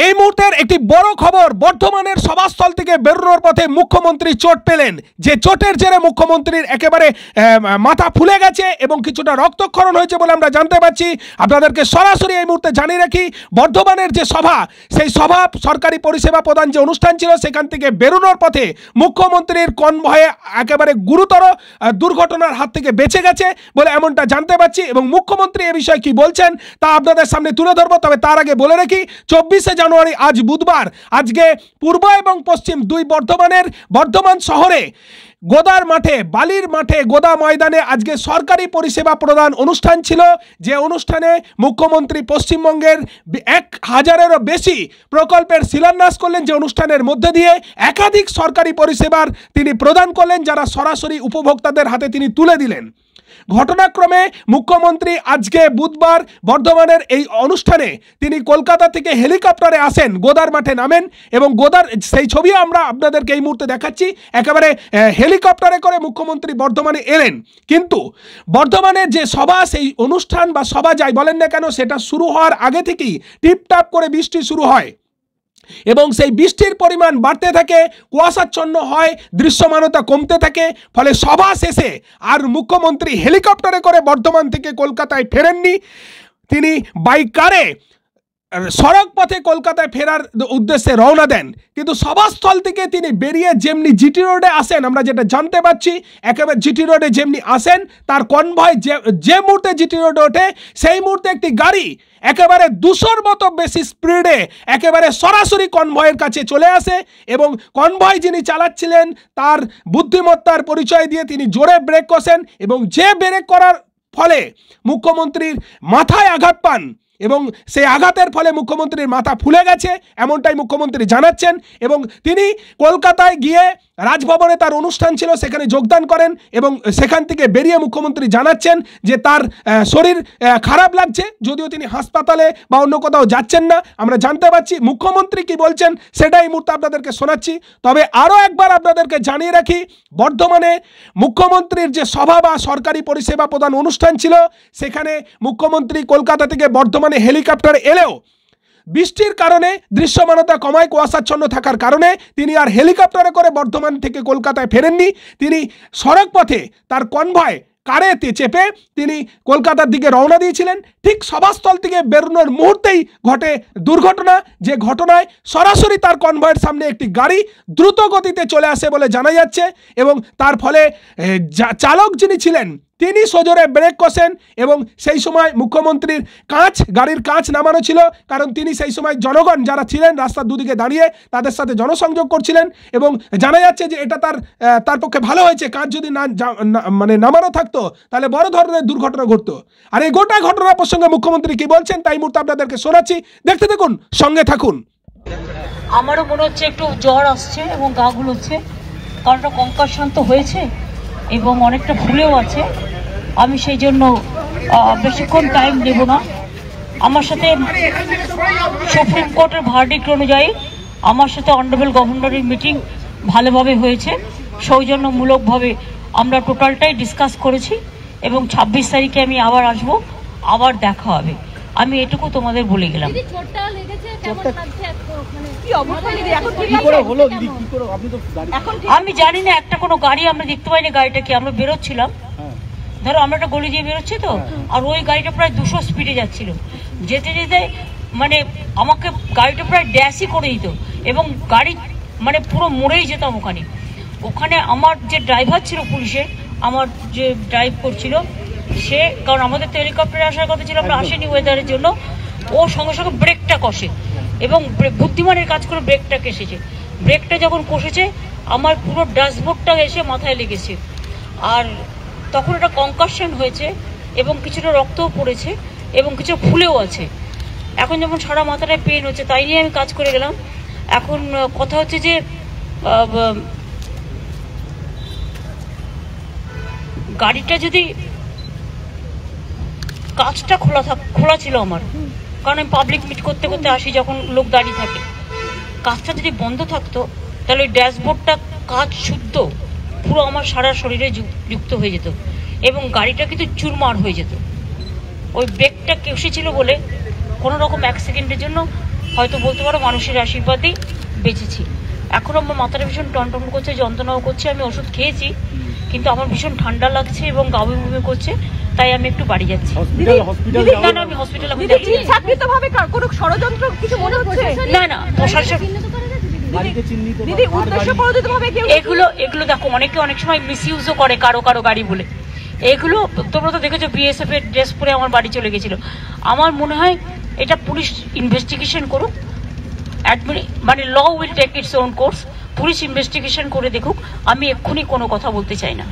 এই মুহূর্তের একটি বড় খবর, বর্ধমানের সভাস্থল থেকে বেরোনোর পথে মুখ্যমন্ত্রী চোট পেলেন। যে চোটের জেরে মুখ্যমন্ত্রীর একেবারে মাথা ফুলে গেছে এবং কিছুটা রক্তক্ষরণ হয়েছে বলে আমরা জানতে পারছি। আপনাদেরকে সরাসরি এই মুহূর্তে জানিয়ে রাখি, বর্ধমানের যে সভা, সেই সভা সরকারি পরিষেবা প্রদান যে অনুষ্ঠান ছিল, সেখান থেকে বেরোনোর পথে মুখ্যমন্ত্রীর কনভয়ে একেবারে গুরুতর দুর্ঘটনার হাত থেকে বেঁচে গেছে বলে এমনটা জানতে পারছি। এবং মুখ্যমন্ত্রী এ বিষয়ে কি বলছেন তা আপনাদের সামনে তুলে ধরবো। তবে তার আগে বলে রাখি, 24শে জানুয়ারি আজ বুধবার, আজকে পূর্ব এবং পশ্চিম দুই বর্ধমান শহরে গোদার মাঠে, বালির মাঠে, গোদা ময়দানে আজকে সরকারি পরিষেবা প্রদান অনুষ্ঠান ছিল। যে অনুষ্ঠানে মুখ্যমন্ত্রী পশ্চিমবঙ্গের 1000-এরও বেশি প্রকল্পের শিলান্যাস করলেন, যে অনুষ্ঠানের মধ্যে দিয়ে একাধিক সরকারি পরিষেবার তিনি প্রদান করলেন, যারা সরাসরি উপভোক্তাদের হাতে তিনি তুলে দিলেন। ঘটনাক্রমে মুখ্যমন্ত্রী আজকে বুধবার বর্ধমানের এই অনুষ্ঠানে তিনি কলকাতা থেকে হেলিকপ্টারে আসেন, গোদার মাঠে নামেন এবং গোদার সেই ছবি আমরা আপনাদেরকে এই মুহূর্তে দেখাচ্ছি। একেবারে হেলিকপ্টারে করে মুখ্যমন্ত্রী বর্ধমানে এলেন। কিন্তু বর্ধমানের যে সভা, সেই অনুষ্ঠান বা সভা যাই বলেন না কেন, সেটা শুরু হওয়ার আগে থেকেই টিপটাপ করে বৃষ্টি শুরু হয় এবং সেই বৃষ্টির পরিমাণ বাড়তে থাকে, কুয়াশাচ্ছন্ন হয়, দৃশ্যমানতা কমতে থাকে। ফলে সভা শেষে আর মুখ্যমন্ত্রী হেলিকপ্টারে করে বর্ধমান থেকে কলকাতায় ফেরেননি, তিনি বাইক কারে সড়ক পথে কলকাতায় ফেরার উদ্দেশ্যে রওনা দেন। কিন্তু সভাস্থল থেকে তিনি বেরিয়ে যেমনি জিটি রোডে আসেন, আমরা যেটা জানতে পারছি, একেবারে জিটি রোডে যেমনি আসেন, তার কনভয় যে মুহূর্তে জিটি রোডে ওঠে, সেই মুহূর্তে একটি গাড়ি একেবারে 200-র মতো বেশি স্পিডে একেবারে সরাসরি কনভয়ের কাছে চলে আসে এবং কনভয় যিনি চালাচ্ছিলেন তার বুদ্ধিমত্তার পরিচয় দিয়ে তিনি জোরে ব্রেক কষেন এবং যে ব্রেক করার ফলে মুখ্যমন্ত্রীর মাথায় আঘাত পান এবং সেই আঘাতের ফলে মুখ্যমন্ত্রীর মাথা ফুলে গেছে, এমনটাই মুখ্যমন্ত্রী জানাচ্ছেন। এবং তিনি কলকাতায় গিয়ে রাজভবনে তার অনুষ্ঠান ছিল, সেখানে যোগদান করেন এবং সেখান থেকে বেরিয়ে মুখ্যমন্ত্রী জানাচ্ছেন যে তার শরীর খারাপ লাগছে, যদিও তিনি হাসপাতালে বা অন্য কোথাও যাচ্ছেন না। আমরা জানতে পারছি মুখ্যমন্ত্রী কি বলছেন, সেটা এই মুহূর্তে আপনাদেরকে শোনাচ্ছি। তবে আরও একবার আপনাদেরকে জানিয়ে রাখি, বর্ধমানে মুখ্যমন্ত্রীর যে সভা বা সরকারি পরিষেবা প্রদান অনুষ্ঠান ছিল, সেখানে মুখ্যমন্ত্রী কলকাতা থেকে বর্ধমানে হেলিকপ্টারে এলেও বৃষ্টির কারণে দৃশ্যমানতা কমায়, কুয়াশাচ্ছন্ন থাকার কারণে তিনি আর হেলিকপ্টারে করে বর্ধমান থেকে কলকাতায় ফেরেননি। তিনি সড়ক পথে তার কনভয় কারেতে চেপে তিনি কলকাতার দিকে রওনা দিয়েছিলেন। ঠিক সভাস্থল থেকে বেরোনোর মুহূর্তেই ঘটে দুর্ঘটনা, যে ঘটনায় সরাসরি তার কনভয়ের সামনে একটি গাড়ি দ্রুত গতিতে চলে আসে বলে জানা যাচ্ছে এবং তার ফলে চালক যিনি ছিলেন তিনি সজোরে ব্রেক কষেন এবং সেই সময় মুখ্যমন্ত্রীর গাড়ির কাঁচ নামানো ছিল, কারণ তিনি সেই সময় জনগণ যারা ছিলেন রাস্তার দুদিকে দাঁড়িয়ে তাদের সাথে জনসংযোগ করছিলেন এবং জানা যাচ্ছে যে এটা তার পক্ষে ভালো হয়েছে। কাঁচ যদি নামানো থাকতো তাহলে বড় ধরনের দুর্ঘটনা ঘটতো। আর এই গোটা ঘটনা প্রসঙ্গে মুখ্যমন্ত্রী কি বলছেন তাই মুহূর্তে আপনাদেরকে শোনাচ্ছি, দেখতে দেখুন, সঙ্গে থাকুন। আমারও মনে হচ্ছে একটু জ্বর আসছে এবং গা গুলোচ্ছে, কারণ কঙ্কাশান্ত হয়েছে এবং অনেকটা ফুলেও আছে। আমি সেই জন্য বেশিক্ষণ টাইম দেব না। আমার সাথে সুপ্রিম কোর্টের ভার্ডিক্ট অনুযায়ী আমার সাথে অনারেবল গভর্নরের মিটিং ভালোভাবে হয়েছে, সৌজন্যমূলকভাবে আমরা টোটালটাই ডিসকাস করেছি এবং 26 তারিখে আমি আবার আসবো, আবার দেখা হবে। আমি এটুকু তোমাদের বলে গেলাম। আমি জানি না, একটা কোনো গাড়ি আমরা দেখতে পাইনি, গাড়িটা কি, আমরা বেরোচ্ছিলাম, ধরো আমরা একটা গলি দিয়ে বেরোচ্ছি তো, আর ওই গাড়িটা প্রায় 200 স্পিডে যাচ্ছিল, যেতে যেতে মানে আমাকে গাড়িটা প্রায় ড্যাশই করে দিত এবং গাড়ি মানে পুরো মরেই যেতাম ওখানে। আমার যে ড্রাইভার ছিল পুলিশের, আমার যে ড্রাইভ করছিল সে, কারণ আমাদের তো হেলিকপ্টারে আসার কথা ছিল, আমরা আসিনি ওয়েদারের জন্য, ও সঙ্গে সঙ্গে ব্রেকটা কষে এবং বুদ্ধিমানের কাজ করে ব্রেকটা কেসেছে। ব্রেকটা যখন কষেছে আমার পুরো ড্যাশবোর্ডটা এসে মাথায় লেগেছে, আর তখন একটা কনকাশন হয়েছে এবং কিছুটা রক্তও পড়েছে এবং কিছু ফুলেও আছে। এখন যেমন সারা মাথাটায় পেন হচ্ছে, তাই নিয়ে আমি কাজ করে গেলাম। এখন কথা হচ্ছে যে গাড়িটা যদি কাঁচটা খোলা ছিল আমার, কারণ আমি পাবলিক মিট করতে করতে আসি যখন লোক দাঁড়িয়ে থাকে, কাঁচটা যদি বন্ধ থাকতো তাহলে ওই ড্যাশবোর্ডটা কাঁচ শুদ্ধ পুরো আমার সারা শরীরে যুক্ত হয়ে যেত এবং গাড়িটা কিন্তু চুরমার হয়ে যেত। ওই ব্রেকটা কষে ছিল বলে কোনো রকম 1 সেকেন্ডের জন্য হয়তো বলতে পারো মানুষের আশীর্বাদেই বেঁচেছি। এখন আমার মাথাটা ভীষণ টনটন করছে, যন্ত্রণাও করছে, আমি ওষুধ খেয়েছি কিন্তু আমার ভীষণ ঠান্ডা লাগছে এবং গা বমি বমি করছে, তাই আমি একটু বাড়ি যাচ্ছি। না না, আমি হসপিটাল এখন যাচ্ছি না। ইচ্ছাকৃতভাবে কোনো ষড়যন্ত্র কিছু মনে হচ্ছে? না না, প্রশাসন এগুলো দেখো অনেকে অনেক সময় মিসইউজও করে কারো কারো গাড়ি বলে। এগুলো তোমরা তো দেখেছো বিএসএফ এর ড্রেস পরে আমার বাড়ি চলে গেছিল। আমার মনে হয় এটা পুলিশ ইনভেস্টিগেশন করুক, মানে law will take its own course. Police investigation করে দেখুক, আমি এক্ষুনি কোনো কথা বলতে চাই না।